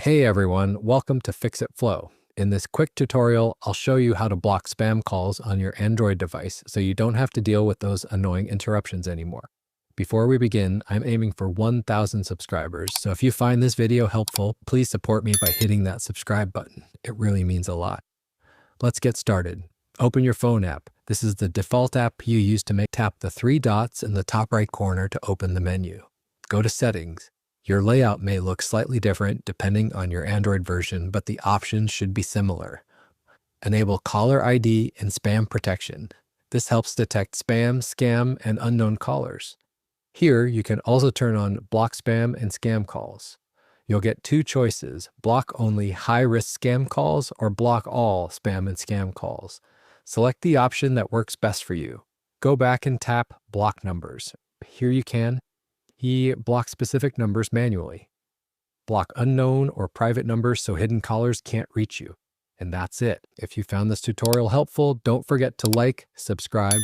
Hey everyone, welcome to Fix It Flow. In this quick tutorial, I'll show you how to block spam calls on your Android device so you don't have to deal with those annoying interruptions anymore. Before we begin, I'm aiming for 1,000 subscribers, so if you find this video helpful, please support me by hitting that subscribe button. It really means a lot. Let's get started. Open your phone app. This is the default app you use to tap the three dots in the top right corner to open the menu. Go to Settings. Your layout may look slightly different depending on your Android version, but the options should be similar. Enable Caller ID and Spam Protection. This helps detect spam, scam, and unknown callers. Here, you can also turn on Block Spam and Scam Calls. You'll get two choices: block only high-risk scam calls or block all spam and scam calls. Select the option that works best for you. Go back and tap Block Numbers. Here you can block specific numbers manually. Block unknown or private numbers so hidden callers can't reach you. And that's it. If you found this tutorial helpful, don't forget to like, subscribe,